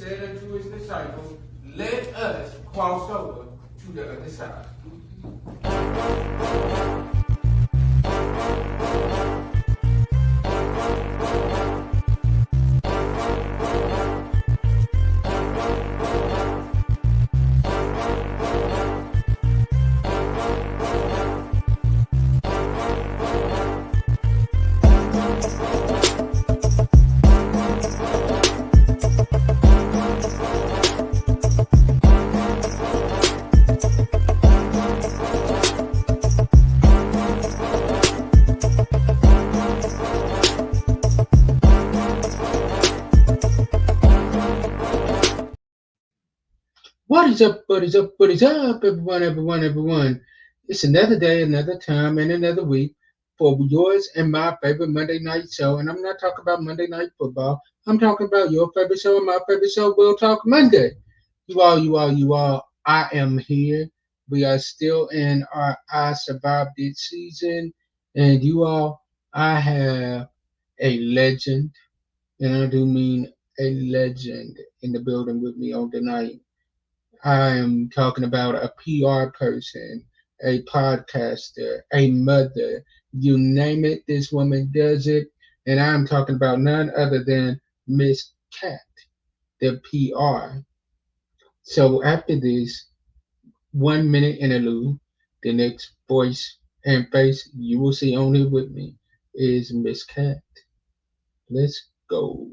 said unto his disciples, let us cross over to the other side. What is up, everyone? It's another day, another time, and another week for yours and my favorite Monday night show. And I'm not talking about Monday Night Football. I'm talking about your favorite show and my favorite show, We'll Talk Monday. You all, I am here. We are still in our I Survived It season. And you all, I have a legend, and I do mean a legend in the building with me on tonight. I'm talking about a PR person, a podcaster, a mother. You name it, this woman does it. And I'm talking about none other than Miss Cat, the PR. So after this 1 minute interlude, the next voice and face you will see on here with me is Miss Cat. Let's go.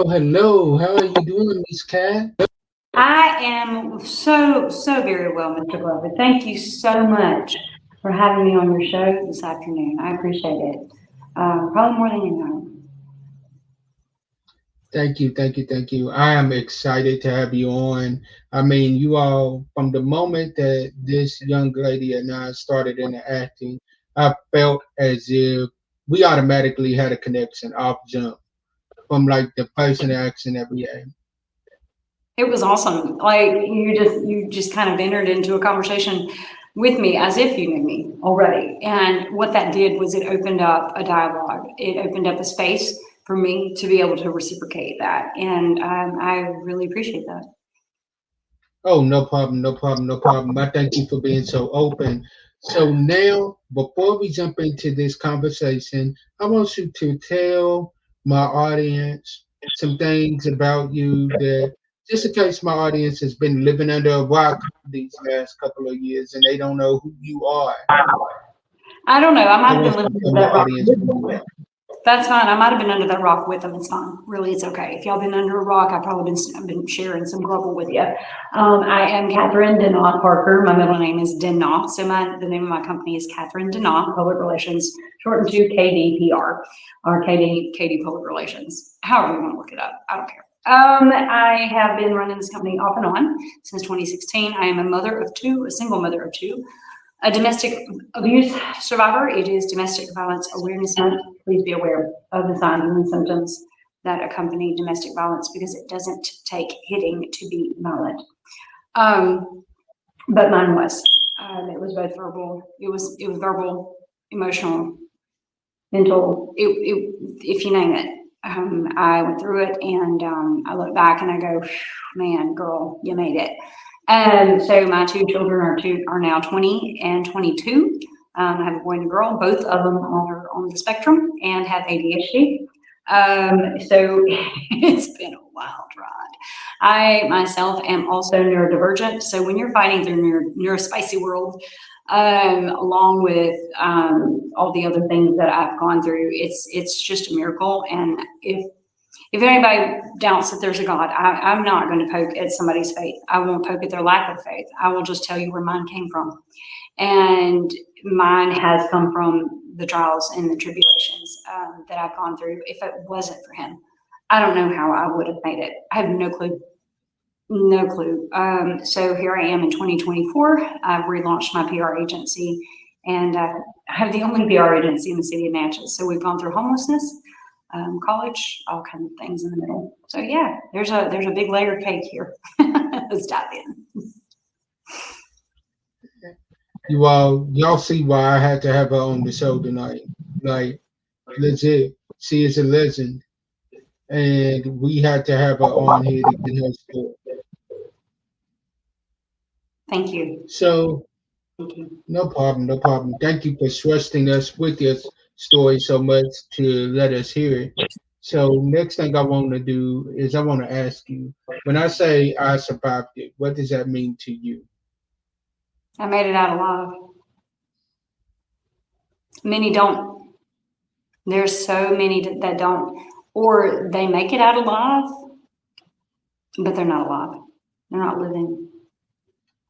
Hello. How are you doing, Miss Cat? I am so very well, Mr. Glover. Thank you so much for having me on your show this afternoon. I appreciate it. Probably more than you know. Thank you. I am excited to have you on. I mean, you all, from the moment that this young lady and I started in the acting, I felt as if we automatically had a connection off jump from like the first interaction that we had. It was awesome. Like you just kind of entered into a conversation with me as if you knew me already. And what that did was it opened up a dialogue. It opened up a space for me to be able to reciprocate that. And I really appreciate that. Oh, no problem. I thank you for being so open. So now, before we jump into this conversation, I want you to tell my audience some things about you that, just in case my audience has been living under a rock these last couple of years and they don't know who you are. I don't know. I I might have want been you to living tell under my that rock. audience who you are. That's fine. I might have been under that rock with them. It's fine. Really, it's okay. If y'all been under a rock, I've been sharing some grubble with you. I am Katherine Denault Parker. My middle name is Denault. So the name of my company is Katherine Denault Public Relations, shortened to KDPR or KD Public Relations. However you want to look it up, I don't care. I have been running this company off and on since 2016. I am a mother of two, a single mother of two. A domestic abuse survivor. It is Domestic Violence Awareness Month. Please be aware of the signs and symptoms that accompany domestic violence because it doesn't take hitting to be violent. But mine was. It was both verbal. It was verbal, emotional, mental. If you name it. I went through it, and I look back and I go, man, girl, you made it. And so my two children are now 20 and 22. I have a boy and a girl. Both of them are on the spectrum and have ADHD. So it's been a wild ride. I myself am also neurodivergent. So when you're fighting through neurospicy world, along with all the other things that I've gone through, it's just a miracle. And if anybody doubts that there's a God, I'm not going to poke at somebody's faith. I won't poke at their lack of faith. I will just tell you where mine came from. And mine has come from the trials and the tribulations that I've gone through. If it wasn't for him, I don't know how I would have made it. I have no clue. No clue. So here I am in 2024. I've relaunched my PR agency, and I have the only PR agency in the city of Natchez. So we've gone through homelessness, college, all kinds of things in the middle. So yeah, there's a big layer of cake here. Let's dive in. Y'all see why I had to have her on the show tonight. Like, legit. She is a legend. And we had to have her on here to get her story. Thank you. So, Thank you. no problem, no problem. Thank you for trusting us with your story so much to let us hear it. So, next thing I want to do is I want to ask you, when I say I survived it, what does that mean to you? I made it out alive. Many don't. There's so many that don't, or they make it out alive, but they're not alive. They're not living.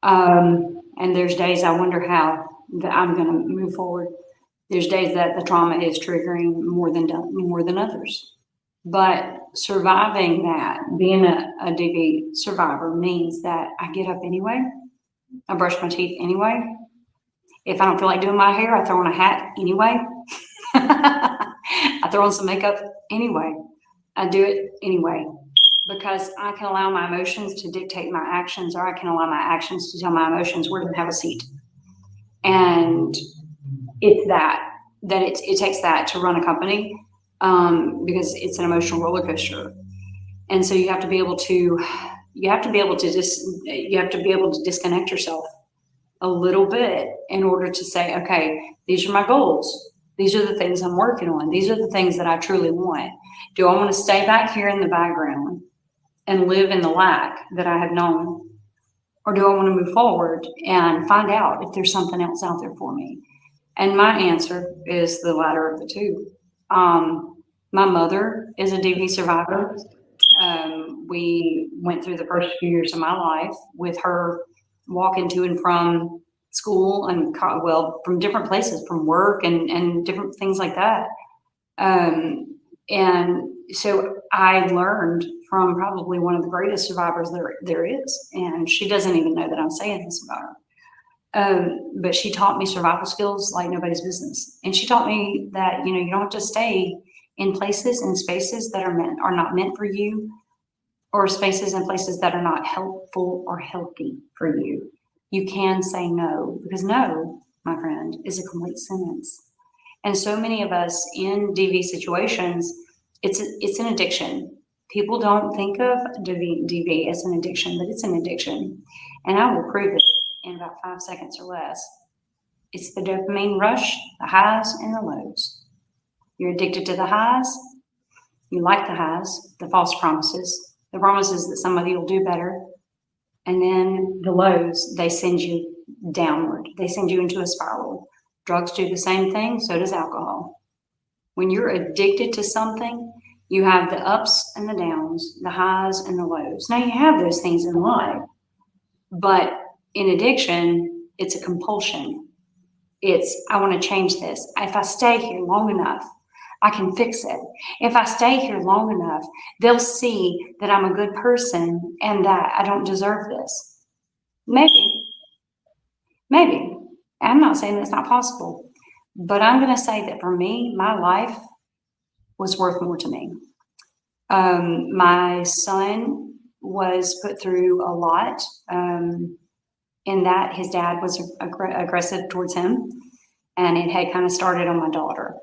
And there's days I wonder how that I'm going to move forward. There's days that the trauma is triggering more than others. But surviving that, being a DV survivor, means that I get up anyway. I brush my teeth anyway. If I don't feel like doing my hair, I throw on a hat anyway. I throw on some makeup anyway. I do it anyway because I can allow my emotions to dictate my actions, or I can allow my actions to tell my emotions where to have a seat. And it's that it takes that to run a company, because it's an emotional roller coaster. And so you have to be able to disconnect yourself a little bit in order to say, okay, these are my goals. These are the things I'm working on. These are the things that I truly want. Do I want to stay back here in the background and live in the lack that I have known? Or do I want to move forward and find out if there's something else out there for me? And my answer is the latter of the two. My mother is a DV survivor. We went through the first few years of my life with her walking to and from school and from different places, from work and different things like that. And so I learned from probably one of the greatest survivors there is, and she doesn't even know that I'm saying this about her. But she taught me survival skills like nobody's business, and she taught me that you don't have to stay in places and spaces that are not meant for you, or spaces and places that are not helpful or healthy for you. You can say no, because no, my friend, is a complete sentence. And so many of us in DV situations, it's an addiction. People don't think of DV as an addiction, but it's an addiction. And I will prove it in about 5 seconds or less. It's the dopamine rush, the highs and the lows. You're addicted to the highs. You like the highs, the false promises, the promises that somebody will do better. And then the lows, they send you downward. They send you into a spiral. Drugs do the same thing, so does alcohol. When you're addicted to something, you have the ups and the downs, the highs and the lows. Now, you have those things in life, but in addiction, it's a compulsion. It's, I want to change this. If I stay here long enough, I can fix it. If I stay here long enough, they'll see that I'm a good person and that I don't deserve this. Maybe. I'm not saying that's not possible, but I'm going to say that for me, my life was worth more to me. My son was put through a lot, in that his dad was aggressive towards him, and it had kind of started on my daughter.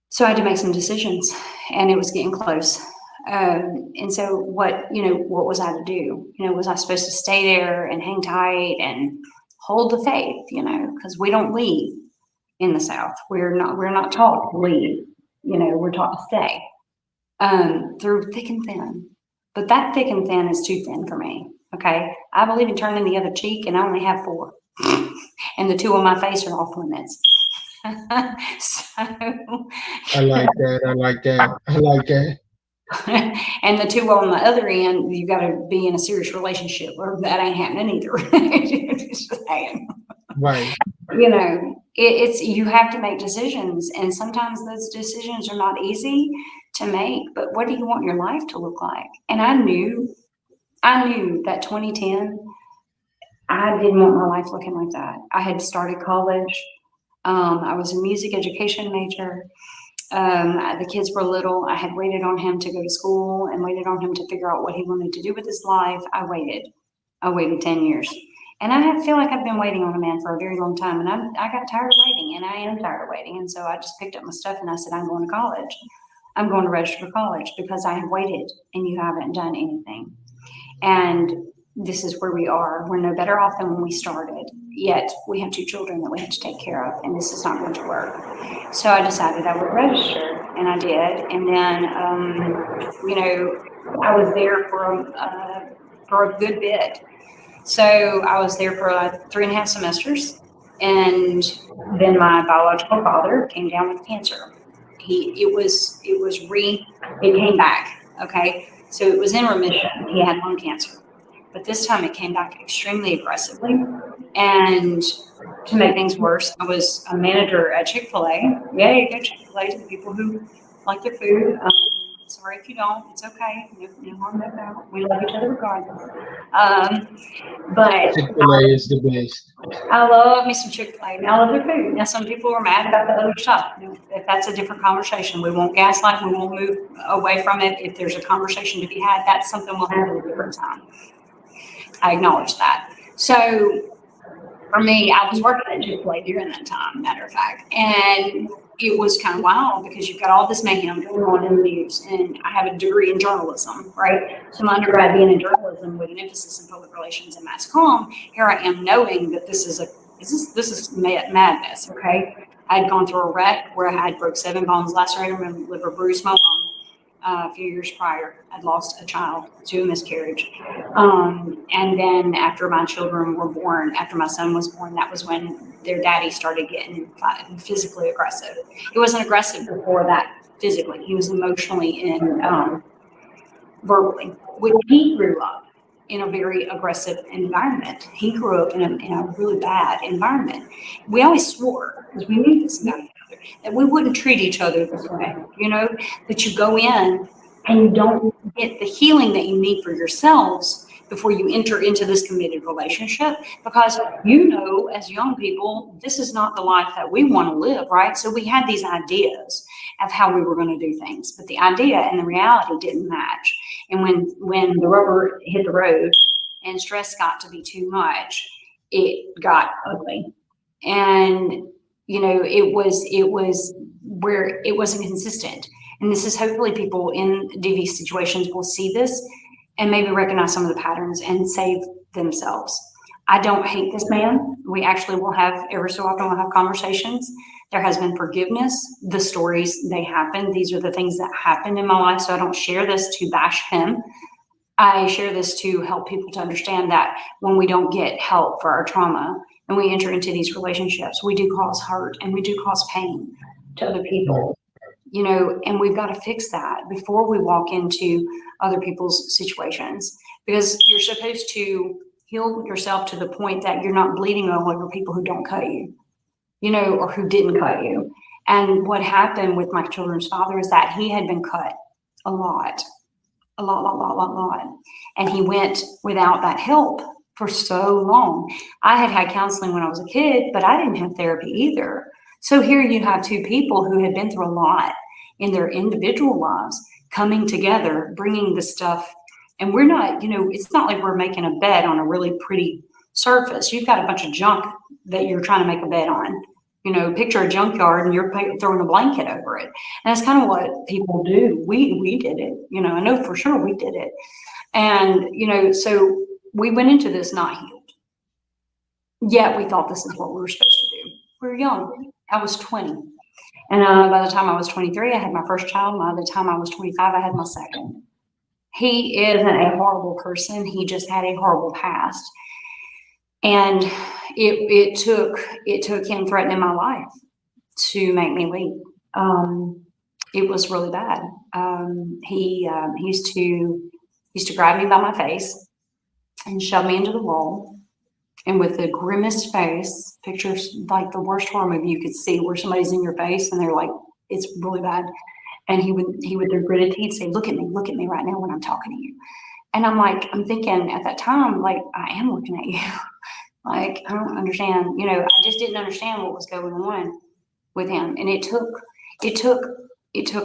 So I had to make some decisions, and it was getting close. And so what was I to do? Was I supposed to stay there and hang tight and hold the faith, because we don't leave in the South. We're not taught to leave. we're taught to stay through thick and thin. But that thick and thin is too thin for me. Okay. I believe in turning the other cheek, and I only have 4. And the 2 on my face are off limits. So, I like that. I like that. I like that. and the 2 on the other end, you got to be in a serious relationship, or that ain't happening either. Just saying. Right. It's you have to make decisions, and sometimes those decisions are not easy to make. But what do you want your life to look like? And I knew that 2010, I didn't want my life looking like that. I had started college. I was a music education major. The kids were little. I had waited on him to go to school and waited on him to figure out what he wanted to do with his life. I waited. I waited 10 years. And feel like I've been waiting on a man for a very long time. And I got tired of waiting, and I am tired of waiting. And so I just picked up my stuff and I said, I'm going to college. I'm going to register for college because I have waited and you haven't done anything. And this is where we are. We're no better off than when we started. Yet we have 2 children that we have to take care of, and this is not going to work. So I decided I would register, and I did. And then, I was there for a good bit. So I was there for 3.5 semesters, and then my biological father came down with cancer. It came back. Okay, so it was in remission. He had lung cancer, but this time it came back extremely aggressively. And to make things worse, I was a manager at Chick-fil-A. Yay, go Chick-fil-A to the people who like their food. Sorry if you don't. It's okay. No harm, no foul. We love each other regardless. But Chick-fil-A is the best. I love me some Chick-fil-A. And I love their food. Now, some people are mad about the other stuff. If that's a different conversation, we won't gaslight. We won't move away from it. If there's a conversation to be had, that's something we'll have at a different time. I acknowledge that. So for me, I was working at Chick-fil-A during that time, matter of fact. And it was kind of wild because you've got all this mayhem going on in the news. And I have a degree in journalism, right? So my undergrad being in journalism with an emphasis in public relations and mass comm, here I am knowing that this is madness, okay? I had gone through a wreck where I had broke 7 bones, lacerated my liver, bruised my lung. A few years prior, I'd lost a child to a miscarriage. And then after my children were born, after my son was born, that was when their daddy started getting physically aggressive. He wasn't aggressive before that physically. He was emotionally and verbally. When he grew up in a very aggressive environment, he grew up in a really bad environment. We always swore, because we knew this about each other, that we wouldn't treat each other this way, that you go in and you don't get the healing that you need for yourselves before you enter into this committed relationship, because as young people, this is not the life that we want to live, right? So we had these ideas of how we were going to do things, but the idea and the reality didn't match. And when the rubber hit the road and stress got to be too much, it got ugly. And it was where it wasn't consistent. And this is hopefully people in DV situations will see this and maybe recognize some of the patterns and save themselves. I don't hate this man. We actually will have, every so often we'll have conversations. There has been forgiveness. The stories, they happen. These are the things that happened in my life. So I don't share this to bash him. I share this to help people to understand that when we don't get help for our trauma and we enter into these relationships, we do cause hurt and we do cause pain to other people. And we've got to fix that before we walk into other people's situations, because you're supposed to heal yourself to the point that you're not bleeding over people who don't cut you, or who didn't cut you. And what happened with my children's father is that he had been cut a lot. And he went without that help for so long. I had counseling when I was a kid, but I didn't have therapy either. So here you have 2 people who had been through a lot in their individual lives coming together, bringing the stuff. And we're not, it's not like we're making a bed on a really pretty surface. You've got a bunch of junk that you're trying to make a bed on. Picture a junkyard and you're throwing a blanket over it. And that's kind of what people do. We did it. I know for sure we did it. And, so we went into this not healed. Yet we thought this is what we were supposed to do. We were young. I was 20. And by the time I was 23, I had my first child. By the time I was 25, I had my second. He isn't a horrible person. He just had a horrible past. And it took him threatening my life to make me leave. It was really bad. He used to grab me by my face and shove me into the wall. And with the grimmest face, pictures like the worst horror movie you could see, where somebody's in your face and they're like, it's really bad. And he would through gritted teeth say, look at me right now when I'm talking to you. And I'm thinking at that time, like, I am looking at you. Like, I don't understand. I just didn't understand what was going on with him. And it took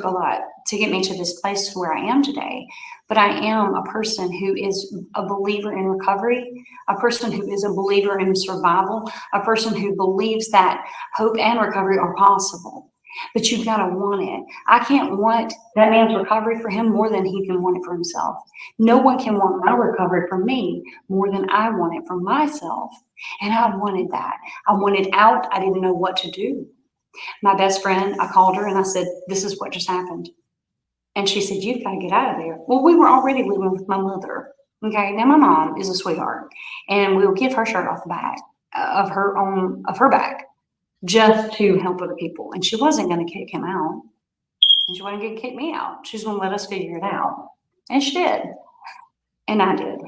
a lot to get me to this place where I am today. But I am a person who is a believer in recovery, a person who is a believer in survival, a person who believes that hope and recovery are possible. But you've got to want it. I can't want that man's recovery for him more than he can want it for himself. No one can want my recovery for me more than I want it for myself. And I wanted that. I wanted out. I didn't know what to do. My best friend, I called her and I said, this is what just happened. And she said, you've got to get out of there. Well, we were already living with my mother. Okay. Now my mom is a sweetheart and we'll give her shirt off the back of her back just to help other people. And she wasn't going to kick him out. And she wasn't going to kick me out. She's going to let us figure it out. And she did. And I did.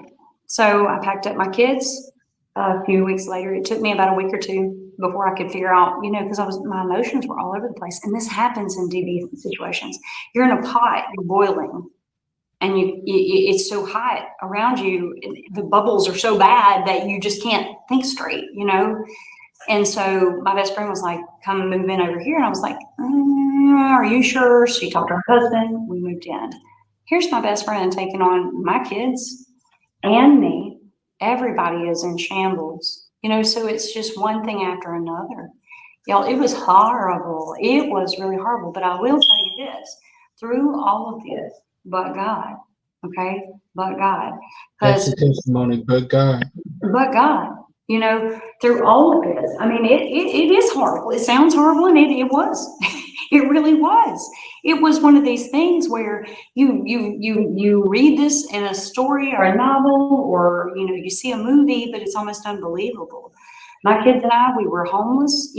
So I packed up my kids a few weeks later. It took me about a week or two before I could figure out, because my emotions were all over the place. And this happens in DV situations. You're in a pot, you're boiling, and it's so hot around you. The bubbles are so bad that you just can't think straight, And so my best friend was like, come move in over here. And I was like, are you sure? She talked to her husband. We moved in. Here's my best friend taking on my kids and me. Everybody is in shambles. So it's just one thing after another. Y'all, it was horrible. It was really horrible. But I will tell you this, through all of this, but God, okay? But God. That's the testimony, but God. But God, through all of this. I mean, it is horrible. It sounds horrible, and it was. It really was. It was one of these things where you read this in a story or a novel, or you see a movie, but it's almost unbelievable. My kids and I, we were homeless.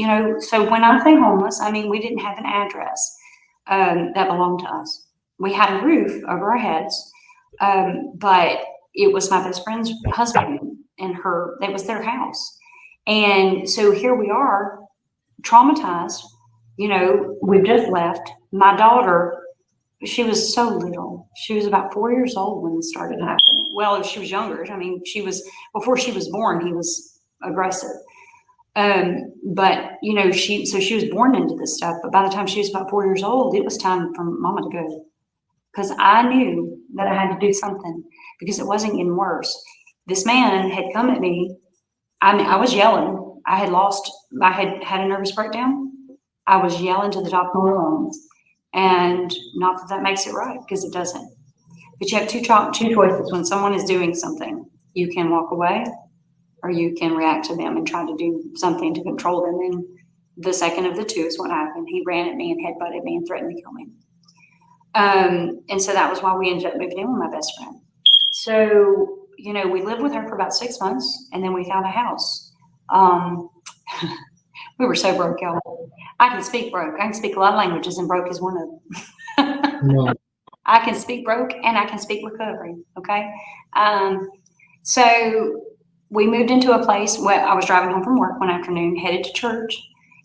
So when I say homeless, I mean we didn't have an address that belonged to us. We had a roof over our heads, but it was my best friend's husband and that was their house. And so here we are, traumatized. We've just left. My daughter, she was so little. She was about 4 years old when it started happening. Well, she was younger. I mean, before she was born, he was aggressive. But she was born into this stuff. But by the time she was about 4 years old, it was time for Mama to go. Because I knew that I had to do something because it wasn't getting worse. This man had come at me. I was yelling. I had had a nervous breakdown. I was yelling to the top of my lungs. And not that makes it right, because it doesn't. But you have two choices when someone is doing something. You can walk away, or you can react to them and try to do something to control them. And the second of the two is what happened. He ran at me and headbutted me and threatened to kill me. And so that was why we ended up moving in with my best friend. So, we lived with her for about 6 months, and then we found a house. We were so broke, y'all. I can speak broke. I can speak a lot of languages, and broke is one of them. No. I can speak broke, and I can speak recovery, okay? So we moved into a place where I was driving home from work one afternoon, headed to church,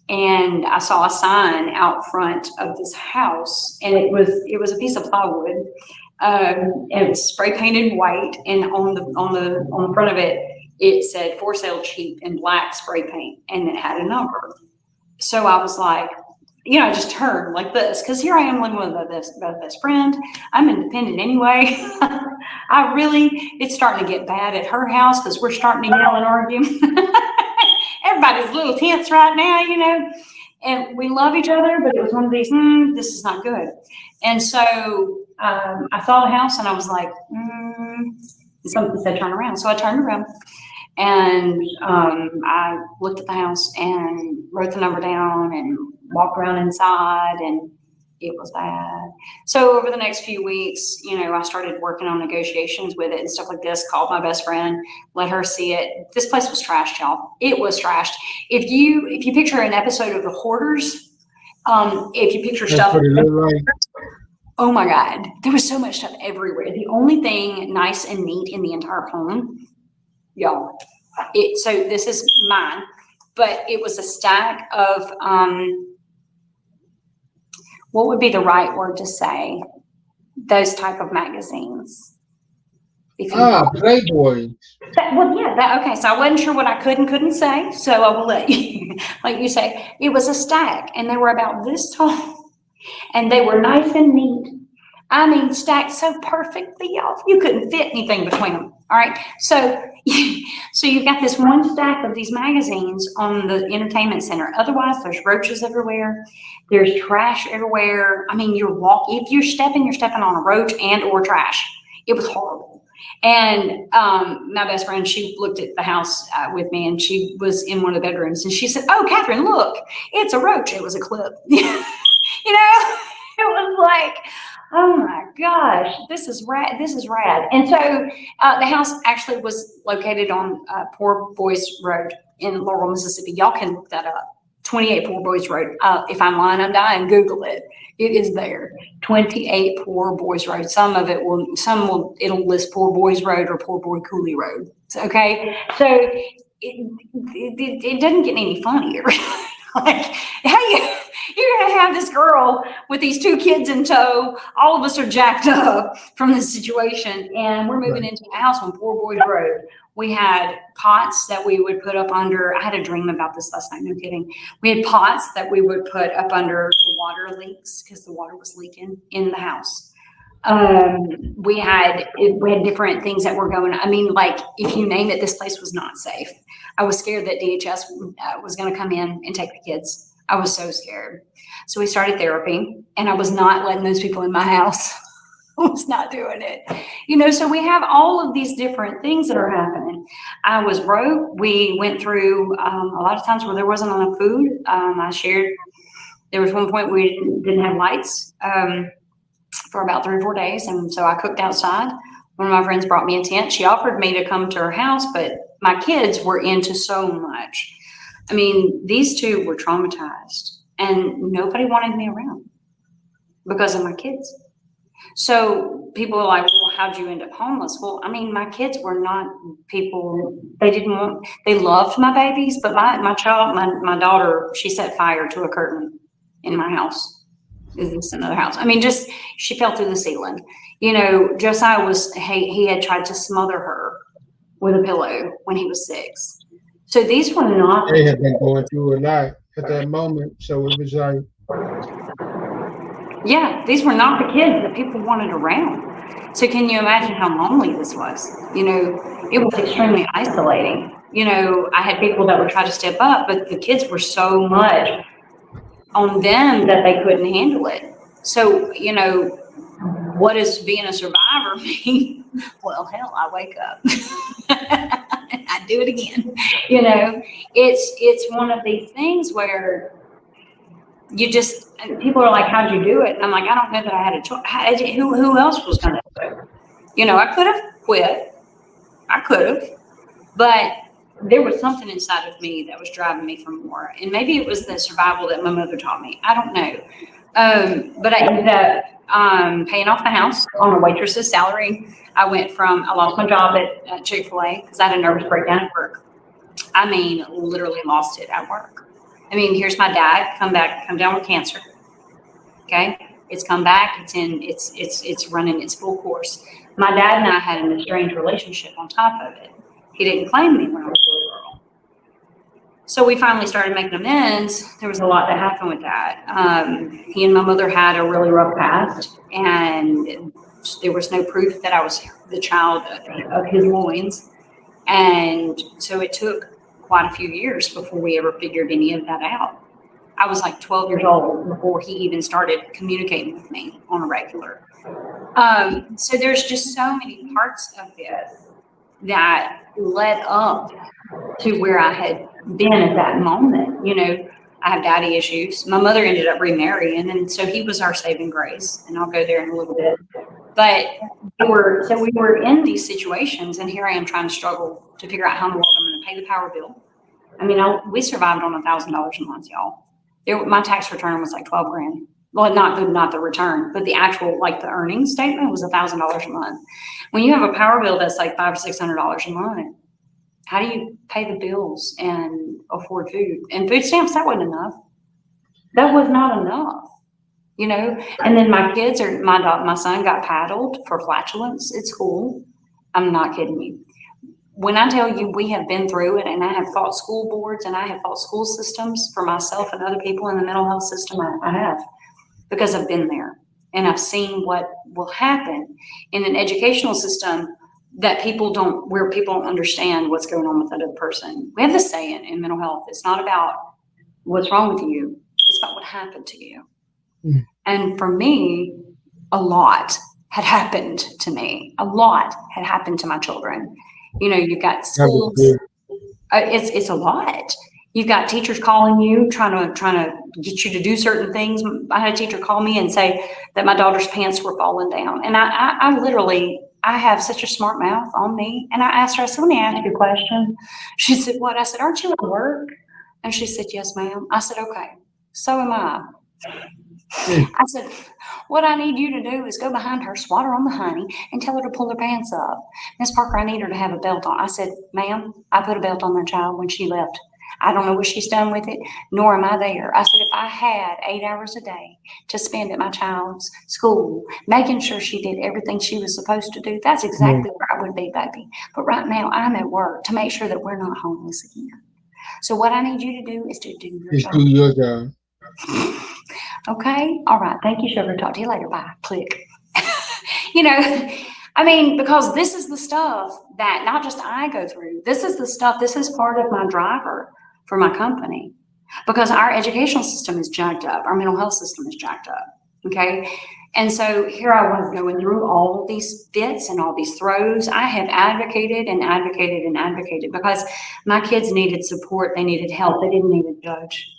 and I saw a sign out front of this house, and it was a piece of plywood. It was spray painted white, and on the front of it, it said "for sale cheap" in black spray paint, and it had a number. So I was like, I just turned like this, because here I am living with my best friend. I'm independent anyway. It's starting to get bad at her house because we're starting to yell and argue. Everybody's little tense right now, and we love each other, but it was one of these, this is not good. And so I saw the house and I was like, something said turn around. So I turned around And I looked at the house and wrote the number down and walked around inside, and it was bad. So over the next few weeks, I started working on negotiations with it and stuff like this. Called my best friend, let her see it. This place was trashed, y'all. It was trashed. If you picture an episode of The Hoarders, if you picture That's stuff, what it looked like. oh my God, there was so much stuff everywhere. The only thing nice and neat in the entire home, y'all. So this is mine, but it was a stack of what would be the right word to say? Those type of magazines. Playboy. Okay. So I wasn't sure what I could and couldn't say, so I will let you, like you say, it was a stack, and they were about this tall, and they were nice and neat. I mean, stacked so perfectly, y'all. You couldn't fit anything between them. All right. So you've got this one stack of these magazines on the entertainment center. Otherwise, there's roaches everywhere. There's trash everywhere. I mean, if you're stepping on a roach and or trash. It was horrible. And my best friend, she looked at the house with me, and she was in one of the bedrooms, and she said, "Oh, Katherine, look, it's a roach." It was a clip. It was like, oh my gosh, this is rad. This is rad. And so the house actually was located on Poor Boys Road in Laurel, Mississippi. Y'all can look that up. 28 Poor Boys Road. If I'm lying, I'm dying. Google it. It is there. 28 Poor Boys Road. It'll list Poor Boys Road or Poor Boy Cooley Road. Okay. So it doesn't get any funnier. Like, hey, you're going to have this girl with these two kids in tow. All of us are jacked up from this situation, and we're moving into a house on Poor Boys Road. We had pots that we would put up under. I had a dream about this last night. No kidding. We had pots that we would put up under the water leaks because the water was leaking in the house. We had different things that were going on. I mean, like, if you name it, this place was not safe. I was scared that DHS was going to come in and take the kids. I was so scared. So we started therapy, and I was not letting those people in my house. I was not doing it. So we have all of these different things that are happening. I was broke. We went through a lot of times where there wasn't enough food. I shared, there was one point we didn't have lights for about 3 or 4 days. And so I cooked outside. One of my friends brought me a tent. She offered me to come to her house, but my kids were into so much. I mean, these two were traumatized, and nobody wanted me around because of my kids. So people are like, well, how'd you end up homeless? Well, I mean, my kids were not people, they loved my babies, but my child, my daughter, she set fire to a curtain in my house. Is this another house? I mean, just, she fell through the ceiling. Josiah he had tried to smother her with a pillow when he was 6. So these were not. They had been going through a lot at that moment. So it was like. Yeah, these were not the kids that people wanted around. So can you imagine how lonely this was? It was extremely isolating. I had people that would try to step up, but the kids were so much on them that they couldn't handle it. So, what does being a survivor mean? Well, hell, I wake up. I do it again. It's one of these things where people are like, how'd you do it? And I'm like, I don't know that I had a choice. Who else was going to do it? I could have quit. I could have. But there was something inside of me that was driving me for more. And maybe it was the survival that my mother taught me. I don't know. But I ended up paying off the house on a waitress's salary. I lost my job at Chick-fil-A because I had a nervous breakdown at work. I mean, literally lost it at work. I mean, here's my dad come down with cancer. Okay. It's come back. It's running its full course. My dad and I had an estranged relationship on top of it. He didn't claim me when I was a little girl. So we finally started making amends. There was a lot that happened with that. He and my mother had a really rough past, and there was no proof that I was the child of his loins. And so it took quite a few years before we ever figured any of that out. I was like 12 years old before he even started communicating with me on a regular. So there's just so many parts of this that led up to where I had been at that moment. You know, I have daddy issues. My mother ended up remarrying, and so he was our saving grace. And I'll go there in a little bit. But we were in these situations, and here I am trying to struggle to figure out how in the world I'm going to pay the power bill. I mean, we survived on $1,000 a month, y'all. My tax return was like 12 grand. Well, not the return, but the actual, like the earnings statement was $1,000 a month. When you have a power bill that's like $500 or $600 a month, how do you pay the bills and afford food? And food stamps, that wasn't enough. That was not enough, you know? And then my kids my son got paddled for flatulence at school. I'm not kidding you. When I tell you we have been through it, and I have fought school boards and I have fought school systems for myself and other people in the mental health system, I have, because I've been there and I've seen what will happen in an educational system where people don't understand what's going on with that other person. We have this saying in mental health, it's not about what's wrong with you, it's about what happened to you. Mm. And for me, a lot had happened to me. A lot had happened to my children. You know, you've got schools. It's a lot. You've got teachers calling you, trying to get you to do certain things. I had a teacher call me and say that my daughter's pants were falling down. And I have such a smart mouth on me. And I asked her, I said, let me ask you a question. She said, what? I said, aren't you at work? And she said, yes, ma'am. I said, okay, so am I. I said, what I need you to do is go behind her, swat her on the honey, and tell her to pull her pants up. Miss Parker, I need her to have a belt on. I said, ma'am, I put a belt on that child when she left. I don't know what she's done with it, nor am I there. I said, if I had 8 hours a day to spend at my child's school, making sure she did everything she was supposed to do, that's exactly where I would be, baby. But right now, I'm at work to make sure that we're not homeless again. So what I need you to do is to do your job. Do your job. Okay. All right. Thank you, sugar. Talk to you later. Bye. Click. You know, I mean, because this is the stuff that not just I go through. This is part of my driver for my company, because our educational system is jacked up. Our mental health system is jacked up. Okay. And so here I was going through all of these fits and all these throws. I have advocated and advocated and advocated because my kids needed support. They needed help. They didn't need a judge.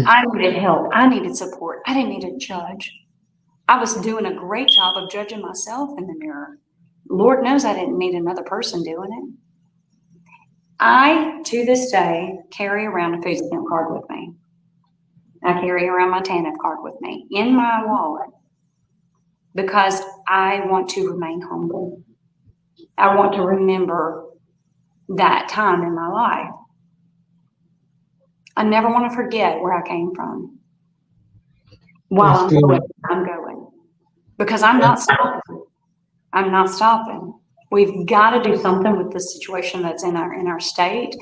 I needed help. I needed support. I didn't need a judge. I was doing a great job of judging myself in the mirror. Lord knows I didn't need another person doing it. I, to this day, carry around a food stamp card with me. I carry around my TANF card with me in my wallet because I want to remain humble. I want to remember that time in my life. I never want to forget where I came from. While I'm going. Because I'm not stopping. I'm not stopping. We've got to do something with the situation that's in our state.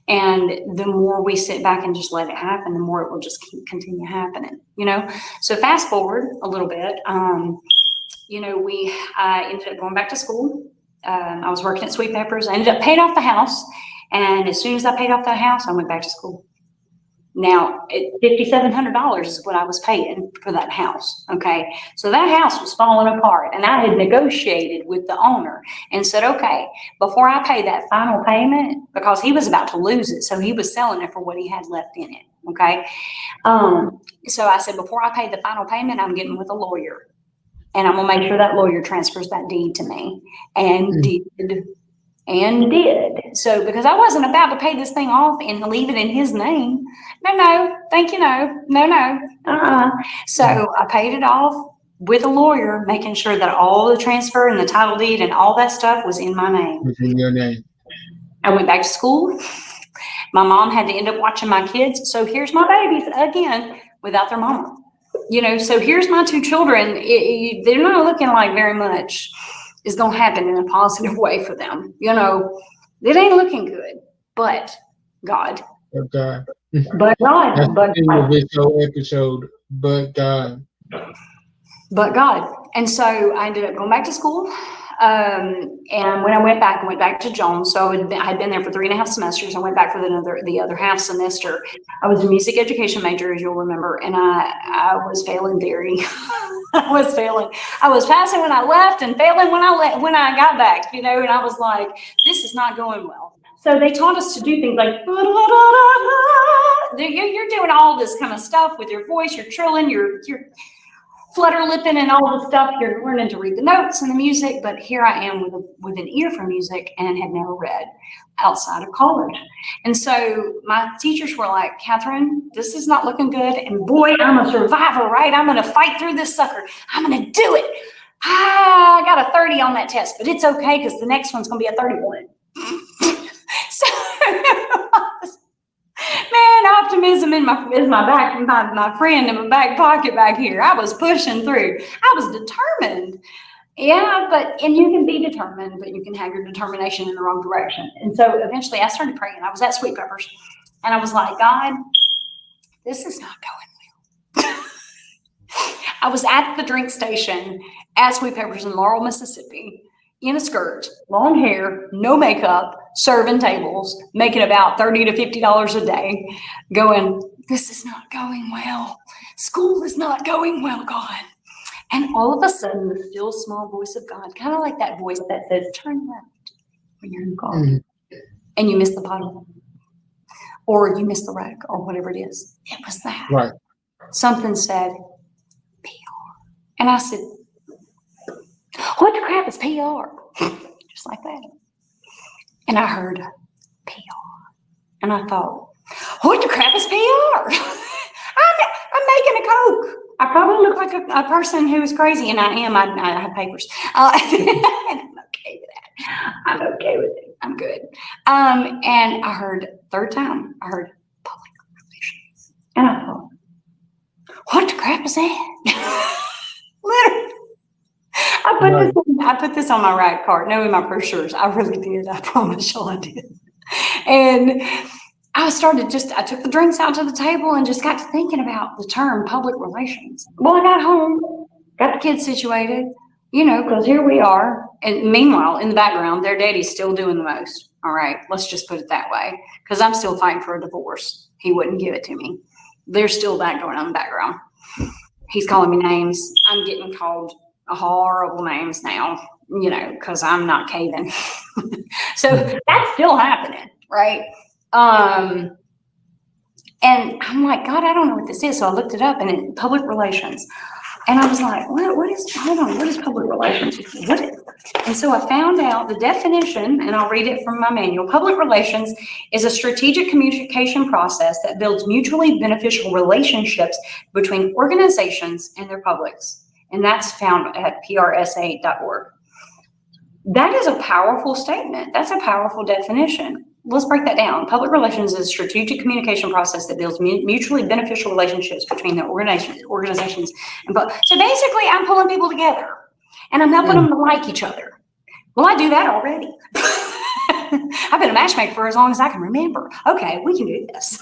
And the more we sit back and just let it happen, the more it will just continue happening, you know? So fast forward a little bit, you know, I ended up going back to school. I was working at Sweet Peppers. I ended up paying off the house. And as soon as I paid off the house, I went back to school. Now, $5,700 is what I was paying for that house, okay? So that house was falling apart, and I had negotiated with the owner and said, okay, before I pay that final payment, because he was about to lose it, so he was selling it for what he had left in it, okay? So I said, before I pay the final payment, I'm getting with a lawyer, and I'm going to make sure that lawyer transfers that deed to me, and did. So, because I wasn't about to pay this thing off and leave it in his name. No, thank you, no. So I paid it off with a lawyer, making sure that all the transfer and the title deed and all that stuff was in my name. It's in your name. I went back to school. My mom had to end up watching my kids. So here's my babies again without their mama. You know, so here's my two children. They're not looking like very much is going to happen in a positive way for them. You know, it ain't looking good, but God. But God. But God. That's but the name of this whole episode. But God. But God. And so I ended up going back to school. And when I went back to Jones. So I had been there for 3.5 semesters. I went back for the other half semester. I was a music education major, as you'll remember, and I was failing theory. I was failing. I was passing when I left and failing when I got back, and I was like, this is not going well. So they taught us to do things like, you're doing all this kind of stuff with your voice, you're trilling, you're flutter lipping and all the stuff. You're learning to read the notes and the music, but here I am with an ear for music and had never read outside of college. And so my teachers were like, Katherine, this is not looking good. And boy, I'm a survivor, right? I'm going to fight through this sucker. I'm going to do it. I got a 30 on that test, but it's okay because the next one's going to be a 31. So, man, optimism is my friend in my back pocket back here. I was pushing through. I was determined. Yeah, and you can be determined, but you can have your determination in the wrong direction. And so eventually I started praying. I was at Sweet Peppers, and I was like, God, this is not going well. I was at the drink station at Sweet Peppers in Laurel, Mississippi, in a skirt, long hair, no makeup, serving tables, making about $30 to $50 a day, going, this is not going well. School is not going well, God. And all of a sudden, the still small voice of God, kind of like that voice that says, turn left when you're in the car, and you miss the bottle, or you miss the rack, or whatever it is. It was that. Right. Something said, PR. And I said, what the crap is PR? Just like that. And I heard PR. And I thought, what the crap is PR? I'm making a Coke. I probably look like a person who is crazy, and I am. I have papers. And I'm okay with that. I'm okay with it. I'm good. And I heard, third time, I heard public relations. And I thought, what the crap is that? Literally. I put this on my right card. No, in my brochures. I really did. I promise you I did. And I took the drinks out to the table and just got to thinking about the term public relations. Well, I got home, got the kids situated, because here we are. And meanwhile, in the background, their daddy's still doing the most. All right, let's just put it that way. Because I'm still fighting for a divorce. He wouldn't give it to me. There's still that going on in the background. He's calling me names. I'm getting called horrible names now, because I'm not caving. So that's still happening, right? And I'm like, God, I don't know what this is. So I looked it up, and it's public relations. And I was like, what is public relations? And so I found out the definition, and I'll read it from my manual. Public relations is a strategic communication process that builds mutually beneficial relationships between organizations and their publics. And that's found at prsa.org. That is a powerful statement. That's a powerful definition. Let's break that down. Public relations is a strategic communication process that builds mutually beneficial relationships between the organizations. So basically, I'm pulling people together, and I'm helping them to like each other. Well, I do that already. I've been a matchmaker for as long as I can remember. Okay, we can do this.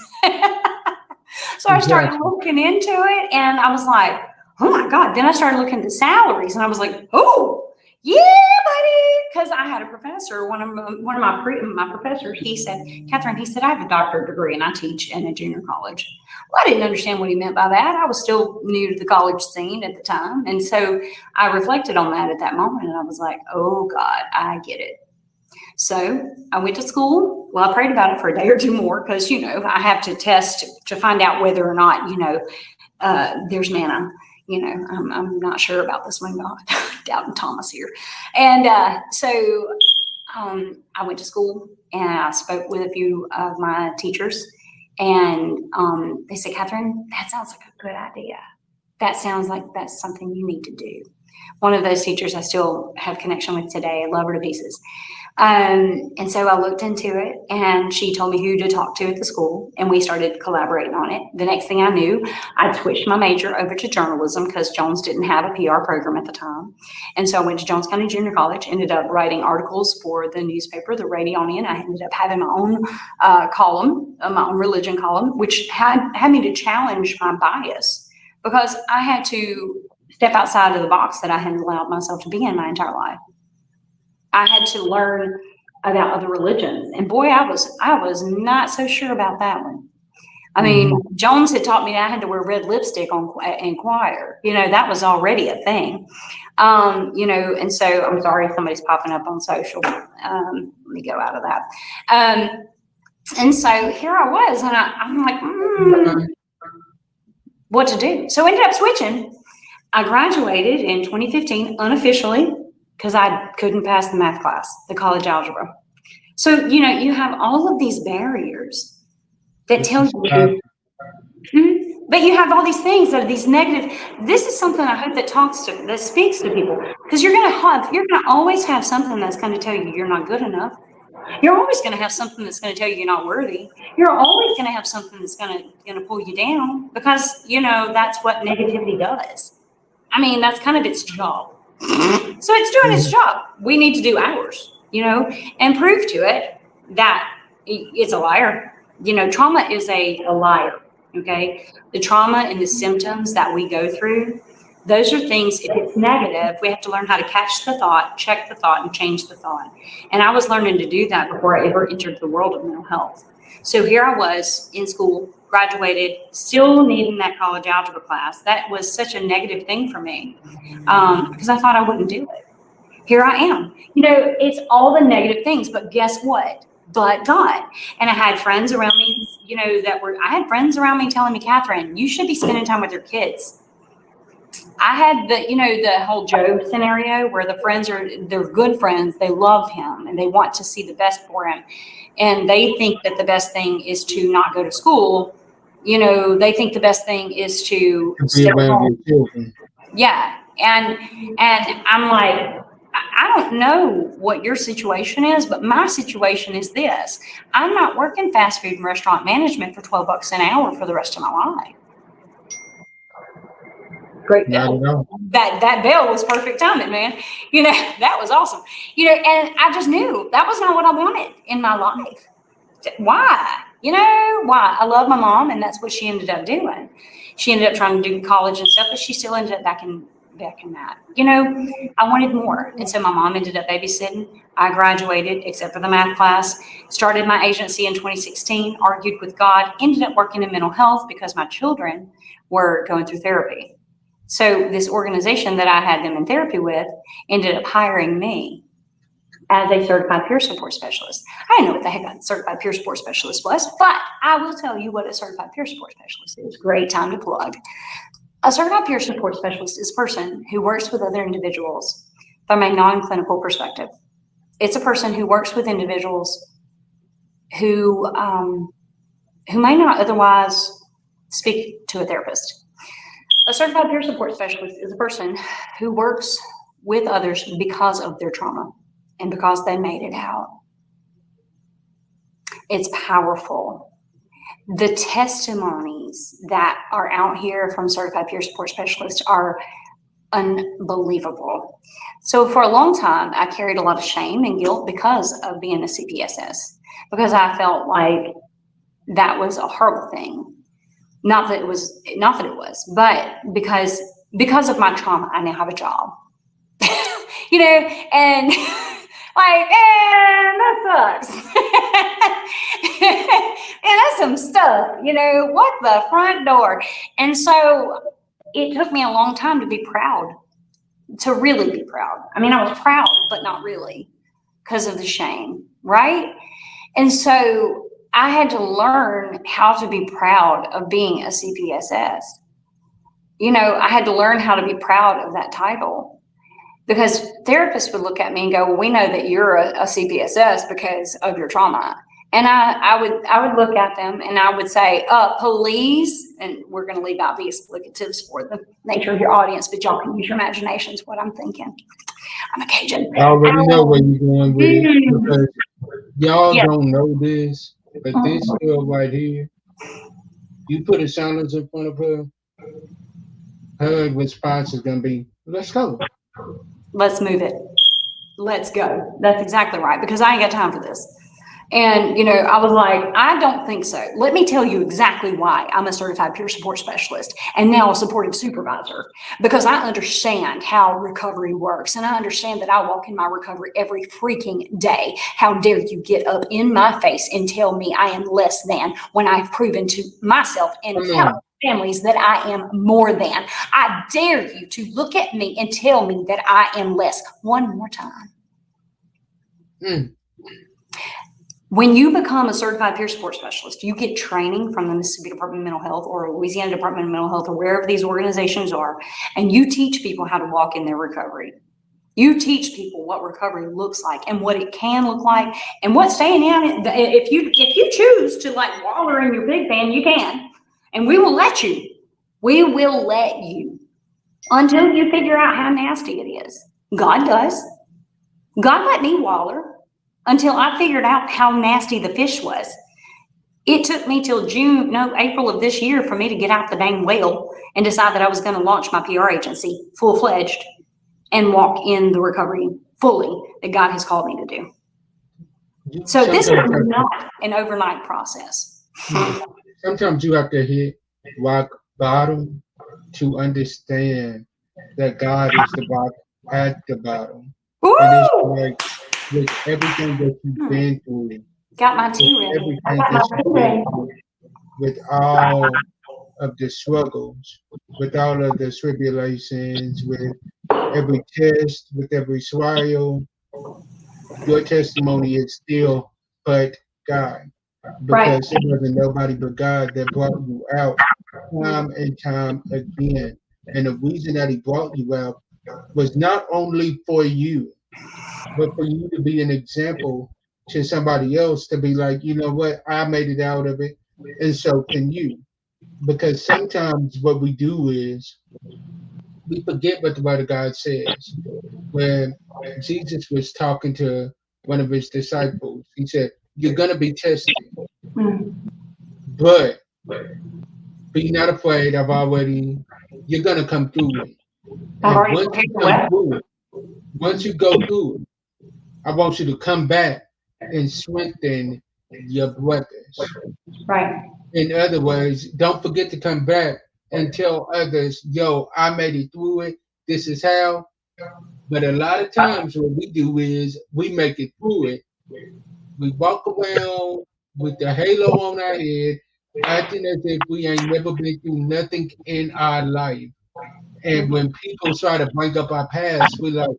So I started looking into it, and I was like, oh my God. Then I started looking at the salaries, and I was like, oh, yeah, buddy. Because I had a professor, one of my professors, he said, Katherine, he said, I have a doctorate degree and I teach in a junior college. Well, I didn't understand what he meant by that. I was still new to the college scene at the time. And so I reflected on that at that moment, and I was like, oh God, I get it. So I went to school. Well, I prayed about it for a day or two more because, I have to test to find out whether or not, there's manna. I'm not sure about this one, God. Doubting Thomas here. And so I went to school, and I spoke with a few of my teachers, and they said, Katherine, that sounds like a good idea. That sounds like that's something you need to do. One of those teachers I still have connection with today. I love her to pieces. And so I looked into it, and she told me who to talk to at the school, and we started collaborating on it. The next thing I knew, I switched my major over to journalism because Jones didn't have a PR program at the time. And so I went to Jones County Junior College, ended up writing articles for the newspaper, the Radionian. I ended up having my own column, my own religion column, which had me to challenge my bias because I had to step outside of the box that I hadn't allowed myself to be in my entire life. I had to learn about other religions. And boy, I was not so sure about that one. I mean, Jones had taught me that I had to wear red lipstick in choir. That was already a thing. And so I'm sorry, somebody's popping up on social. Let me go out of that. And so here I was, and I'm like, what to do? So I ended up switching. I graduated in 2015 unofficially because I couldn't pass the math class, the college algebra. So, you have all of these barriers that tell you, but you have all these things that are these negative. This is something I hope that speaks to people, because you're going to always have something that's going to tell you you're not good enough. You're always going to have something that's going to tell you you're not worthy. You're always going to have something that's going to pull you down, because, that's what negativity does. I mean, that's kind of its job. So it's doing its job. We need to do ours, and prove to it that it's a liar. Trauma is a liar, okay? The trauma and the symptoms that we go through, those are things, if it's negative, we have to learn how to catch the thought, check the thought, and change the thought. And I was learning to do that before I ever entered the world of mental health. So here I was in school, graduated, still needing that college algebra class. That was such a negative thing for me, because I thought I wouldn't do it. Here I am. It's all the negative things, but guess what? But God. And I had friends around me, I had friends around me telling me, Katherine, you should be spending time with your kids. I had the whole Job scenario where they're good friends. They love him and they want to see the best for him. And they think that the best thing is to not go to school. They think the best thing is to stay home. Yeah. And I'm like, I don't know what your situation is, but my situation is this. I'm not working fast food and restaurant management for $12 an hour for the rest of my life. Great bell. That bell was perfect timing, man. That was awesome. And I just knew that was not what I wanted in my life. Why? Why? I love my mom, and that's what she ended up doing. She ended up trying to do college and stuff, but she still ended up back in that. I wanted more. And so my mom ended up babysitting. I graduated, except for the math class, started my agency in 2016, argued with God, ended up working in mental health because my children were going through therapy. So this organization that I had them in therapy with ended up hiring me as a certified peer support specialist. I didn't know what the heck a certified peer support specialist was, but I will tell you what a certified peer support specialist is. Great time to plug. A certified peer support specialist is a person who works with other individuals from a non-clinical perspective. It's a person who works with individuals who may not otherwise speak to a therapist. A certified peer support specialist is a person who works with others because of their trauma and because they made it out. It's powerful. The testimonies that are out here from certified peer support specialists are unbelievable. So for a long time, I carried a lot of shame and guilt because of being a CPSS, because I felt like that was a horrible thing. Not that it was, but because of my trauma, I now have a job. And like, that sucks. And that's some stuff, what the front door. And so it took me a long time to be proud, to really be proud. I mean, I was proud, but not really, because of the shame, right? And so I had to learn how to be proud of being a CPSS. I had to learn how to be proud of that title, because therapists would look at me and go, well, we know that you're a CPSS because of your trauma. And I would look at them and I would say, please, and we're going to leave out the explicatives for the nature of your audience, but y'all can use your imaginations what I'm thinking. I'm a Cajun. I already know where you're going with it, because y'all don't know this, but this girl right here, you put a silence in front of her, her response is going to be, let's go. Let's move it. Let's go. That's exactly right, because I ain't got time for this. And, I was like, I don't think so. Let me tell you exactly why I'm a certified peer support specialist and now a supporting supervisor, because I understand how recovery works. And I understand that I walk in my recovery every freaking day. How dare you get up in my face and tell me I am less than when I've proven to myself and Come on. families that I am more than. I dare you to look at me and tell me that I am less one more time. Mm. When you become a certified peer support specialist, you get training from the Mississippi Department of Mental Health or Louisiana Department of Mental Health or wherever these organizations are, and you teach people how to walk in their recovery. You teach people what recovery looks like and what it can look like and what staying out. If you choose to like waller in your pig pen, you can, and we will let you. We will let you until you figure out how nasty it is. God does. God let me waller until I figured out how nasty the fish was. It took me till April of this year for me to get out the dang well and decide that I was going to launch my PR agency full-fledged and walk in the recovery fully that God has called me to do. So this is not an overnight process. Sometimes you have to hit rock bottom to understand that God is the rock at the bottom. Woo! And it's like with everything that you've been through, got my tea ready. with all of the struggles, with all of the tribulations, with every test, with every trial, your testimony is still but God. Because it wasn't nobody but God that brought you out time and time again. And the reason that he brought you out was not only for you, but for you to be an example to somebody else to be like, you know what, I made it out of it, and so can you. Because sometimes what we do is we forget what the Word of God says. When Jesus was talking to one of his disciples, he said, "You're going to be tested, but be not afraid. You're going to come through it. And once you go through it, I want you to come back and strengthen your brothers." Right. In other words, don't forget to come back and tell others, yo, I made it through it. This is how. But a lot of times what we do is we make it through it. We walk around with the halo on our head, acting as if we ain't never been through nothing in our life. And when people try to bring up our past, we're like,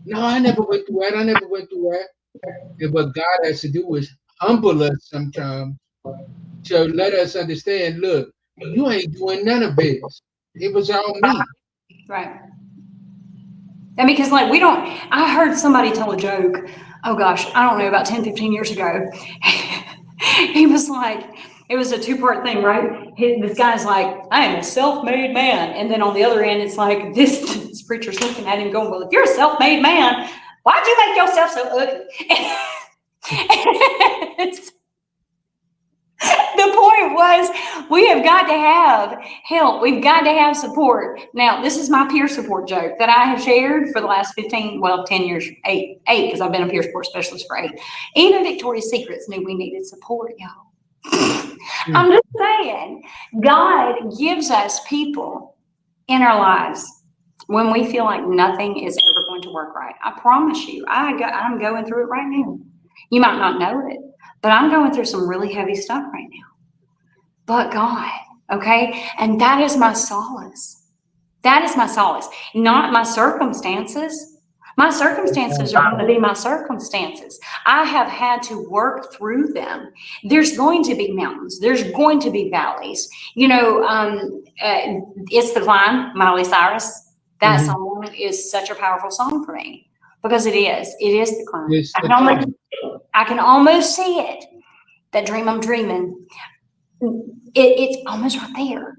no, I never went through that. I never went through that. And what God has to do is humble us sometimes to let us understand, look, you ain't doing none of this. It was all me. Right. And because I heard somebody tell a joke, oh gosh, I don't know, about 10, 15 years ago. He was like, it was a two-part thing, right? This guy's like, I am a self-made man. And then on the other end, it's like, this preacher's looking at him going, well, if you're a self-made man, why'd you make yourself so ugly? The point was, we have got to have help. We've got to have support. Now, this is my peer support joke that I have shared for the last 10 years, eight, because I've been a peer support specialist for 8. Even Victoria's Secrets knew we needed support, y'all. I'm just saying, God gives us people in our lives when we feel like nothing is ever going to work right. I promise you, I'm going through it right now. You might not know it, but I'm going through some really heavy stuff right now. But God, okay? And that is my solace. That is my solace, not my circumstances. My circumstances are going to be my circumstances. I have had to work through them. There's going to be mountains. There's going to be valleys. It's the Climb, Miley Cyrus. That song is such a powerful song for me because it is. It is the climb. I can almost see it. That dream I'm dreaming. It's almost right there.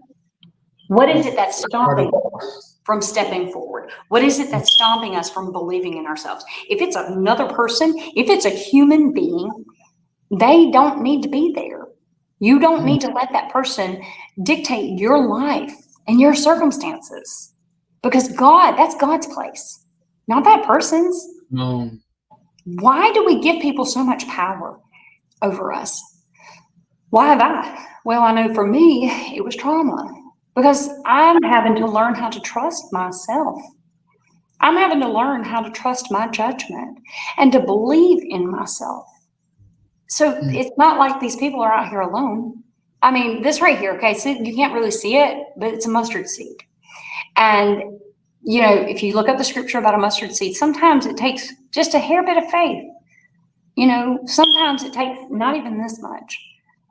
What is it that's stopping us from stepping forward? What is it that's stopping us from believing in ourselves? If it's another person, if it's a human being, they don't need to be there. You don't need to let that person dictate your life and your circumstances. Because that's God's place, not that person's. No. Why do we give people so much power? over us. Why have I? Well, I know for me, it was trauma because I'm having to learn how to trust myself. I'm having to learn how to trust my judgment and to believe in myself. So Mm. it's not like these people are out here alone. I mean, this right here, okay, so you can't really see it, but it's a mustard seed. And, you know, if you look up the scripture about a mustard seed, sometimes it takes just a hair bit of faith. You know, sometimes it takes not even this much.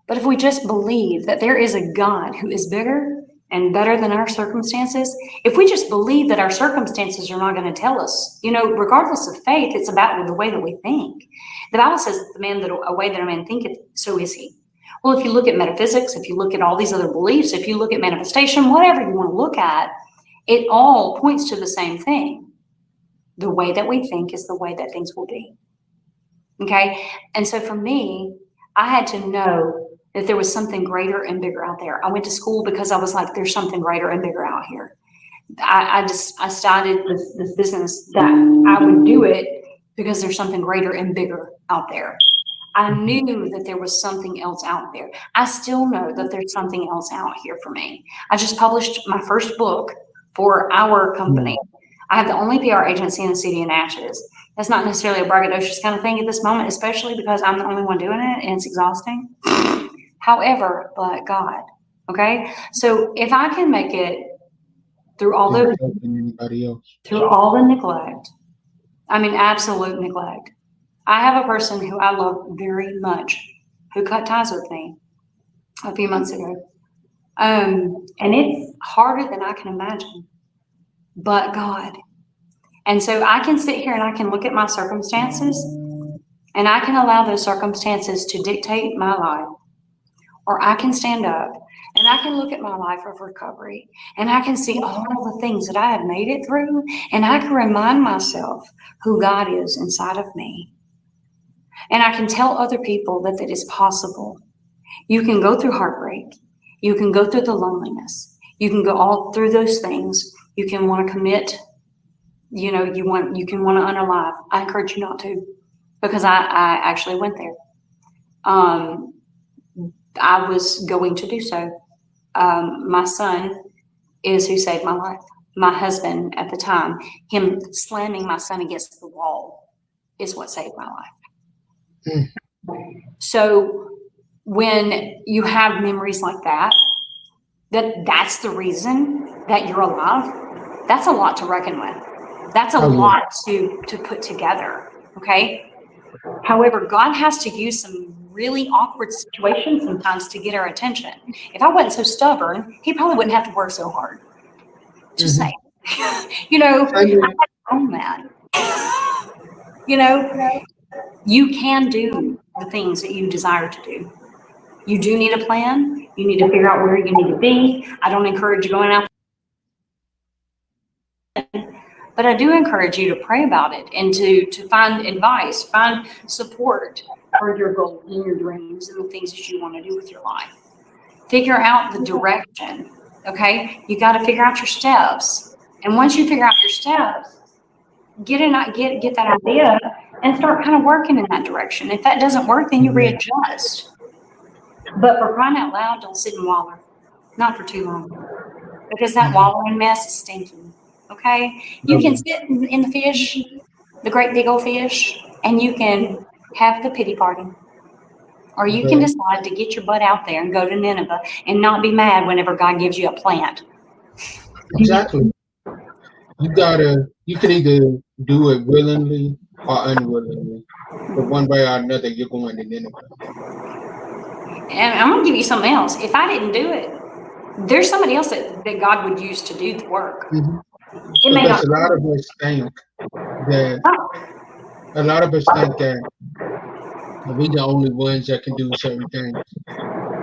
But if we just believe that there is a God who is bigger and better than our circumstances, if we just believe that our circumstances are not going to tell us, you know, regardless of faith, it's about the way that we think. The Bible says that a way that a man thinketh, so is he. Well, if you look at metaphysics, if you look at all these other beliefs, if you look at manifestation, whatever you want to look at, it all points to the same thing. The way that we think is the way that things will be. Okay. And so for me, I had to know that there was something greater and bigger out there. I went to school because I was like, there's something greater and bigger out here. I started this business that I would do it because there's something greater and bigger out there. I knew that there was something else out there. I still know that there's something else out here for me. I just published my first book for our company. I have the only PR agency in the city of Natchez. That's not necessarily a braggadocious kind of thing at this moment, especially because I'm the only one doing it and it's exhausting. However, but God, okay? So if I can make it through all Than those, helping anybody else. through all the neglect, I mean, absolute neglect. I have a person who I love very much who cut ties with me a few months ago. And it's harder than I can imagine, but God. And so I can sit here and I can look at my circumstances and I can allow those circumstances to dictate my life. Or I can stand up and I can look at my life of recovery and I can see all the things that I have made it through and I can remind myself who God is inside of me. And I can tell other people that it is possible. You can go through heartbreak. You can go through the loneliness. You can go all through those things. You can want to commit, you can want to unalive. I encourage you not to, because I actually went there. I was going to do so. My son is who saved my life. My husband at the time, him slamming my son against the wall is what saved my life. So when you have memories like that, that's the reason that you're alive, that's a lot to reckon with. That's a lot to put together, okay? However, God has to use some really awkward situations sometimes to get our attention. If I wasn't so stubborn, he probably wouldn't have to work so hard. Just saying. I had to own that. You can do the things that you desire to do. You do need a plan. You need to figure out where you need to be. I don't encourage you going out, but I do encourage you to pray about it and to find advice, find support for your goals and your dreams and the things that you want to do with your life. Figure out the direction, okay? You got to figure out your steps. And once you figure out your steps, get that idea and start kind of working in that direction. If that doesn't work, then you readjust. But for crying out loud, don't sit and waller. Not for too long. Because that wallowing mess is stinking. Okay? You can sit in the fish, the great big old fish, and you can have the pity party. Or you can decide to get your butt out there and go to Nineveh and not be mad whenever God gives you a plant. Exactly. You can either do it willingly or unwillingly. But one way or another, you're going to Nineveh. And I'm going to give you something else. If I didn't do it, there's somebody else that God would use to do the work. Mm-hmm. It may Because not. a lot of us think that we're the only ones that can do certain things.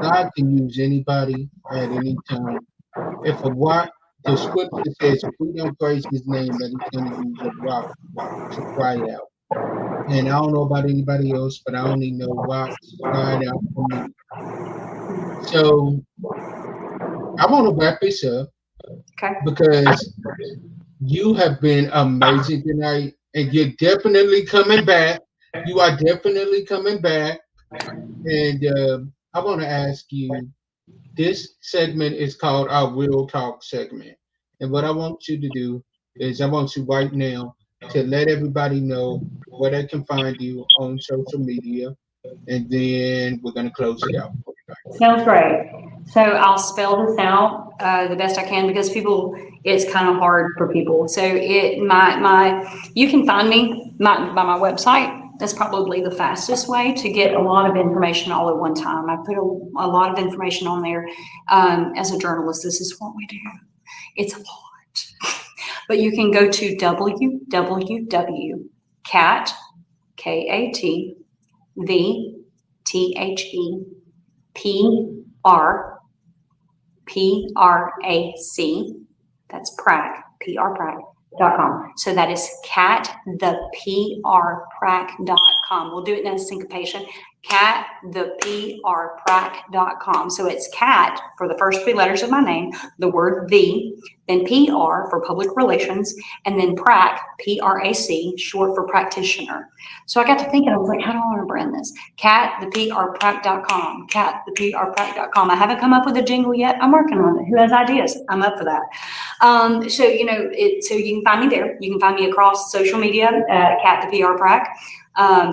God can use anybody at any time. If the scripture says, if we don't praise his name, that he's going to use a rock to cry out. And I don't know about anybody else, but I only know rocks crying out for me. So I want to wrap this up because you have been amazing tonight, and you're definitely coming back. You are definitely coming back. And I want to ask you, this segment is called our Real Talk segment. And what I want you to do is I want you right now to let everybody know where they can find you on social media. And then we're going to close it out. Sounds great. So I'll spell this out the best I can because people, it's kind of hard for people. So you can find me by my website. That's probably the fastest way to get a lot of information all at one time. I put a lot of information on there. As a journalist, this is what we do. It's a lot. But you can go to www.cat, K-A-T, V-T-H-E, P-R-A-C, that's Prac, prprac.com. So that is cattheprprac.com. We'll do it in a syncopation. cattheprprac.com. So it's cat for the first three letters of my name, the word the, then PR for public relations, and then prac, P-R-A-C, short for practitioner. So I got to thinking, I was like, how do I want to brand this? cattheprprac.com, cattheprprac.com. I haven't come up with a jingle yet. I'm working on it. Who has ideas? I'm up for that. So you can find me there. You can find me across social media at cattheprprac.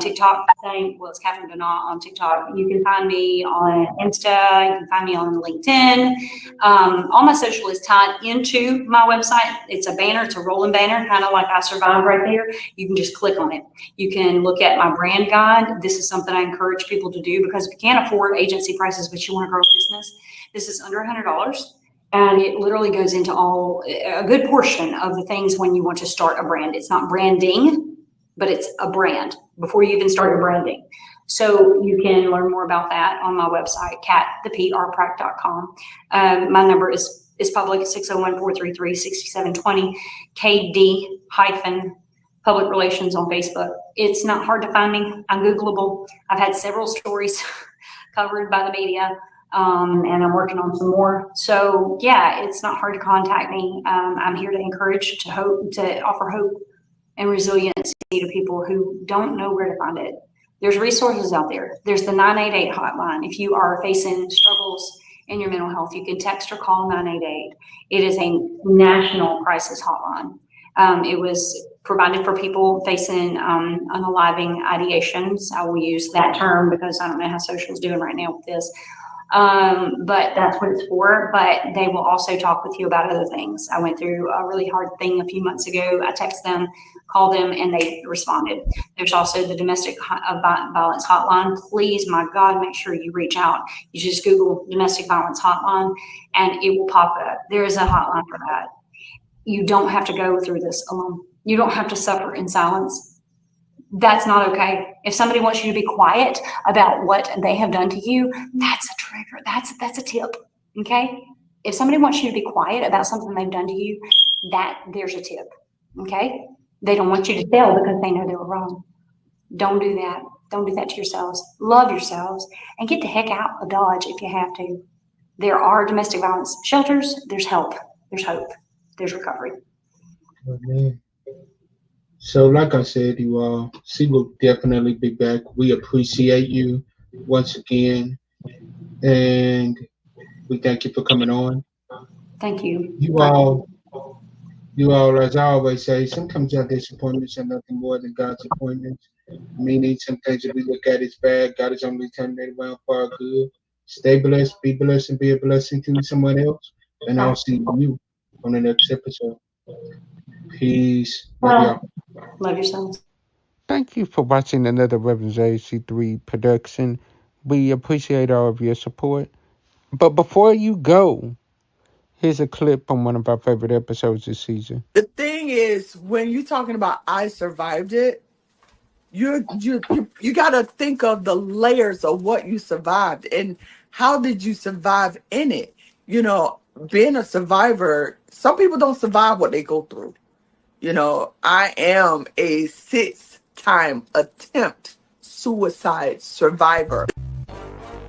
TikTok, it's Katherine Donat on TikTok. You can find me on Insta. You can find me on LinkedIn. All my social is tied into my website. It's a banner. It's a rolling banner, kind of like I Survive right there. You can just click on it. You can look at my brand guide. This is something I encourage people to do because if you can't afford agency prices, but you want to grow a business, this is under $100. And it literally goes into a good portion of the things when you want to start a brand. It's not branding, but it's a brand before you even start your branding. So you can learn more about that on my website, cattheprprac.com. My number is public, 601-433-6720, KD public relations on Facebook. It's not hard to find me. I'm Googleable. I've had several stories covered by the media. And I'm working on some more. So yeah, it's not hard to contact me. I'm here to encourage, to offer hope and resiliency to people who don't know where to find it. There's resources out there. There's the 988 hotline. If you are facing struggles in your mental health, you can text or call 988. It is a national crisis hotline. It was provided for people facing unaliving ideations. I will use that term because I don't know how social is doing right now with this. But that's what it's for. But they will also talk with you about other things. I went through a really hard thing a few months ago. I texted them, called them, and they responded. There's also the domestic violence hotline. Please, my God, make sure you reach out. You just Google domestic violence hotline and it will pop up. There is a hotline for that. You don't have to go through this alone. You don't have to suffer in silence. That's not okay. If somebody wants you to be quiet about what they have done to you, that's a trigger. That's a tip. Okay. If somebody wants you to be quiet about something they've done to you, there's a tip. Okay. They don't want you to tell because they know they were wrong. Don't do that. Don't do that to yourselves. Love yourselves and get the heck out of Dodge if you have to. There are domestic violence shelters. There's help. There's hope. There's recovery. Amen. So, like I said, you all, she will definitely be back. We appreciate you once again, and we thank you for coming on. Thank you. You all, as I always say, sometimes our disappointments are nothing more than God's appointments. Meaning, some things that we look at as bad, God is only turning it around for our good. Stay blessed, be blessed, and be a blessing to someone else. And I'll see you on the next episode. Peace. Love y'all. Love yourselves. Thank you for watching another Reverend JC3 production. We appreciate all of your support. But before you go, here's a clip from one of our favorite episodes this season. The thing is, when you're talking about I survived it, you got to think of the layers of what you survived and how did you survive in it. You know, being a survivor, some people don't survive what they go through. You know, I am a 6-time attempt suicide survivor.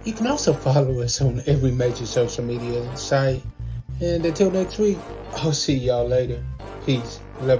You can also follow us on every major social media site. And until next week, I'll see y'all later. Peace. Love y'all.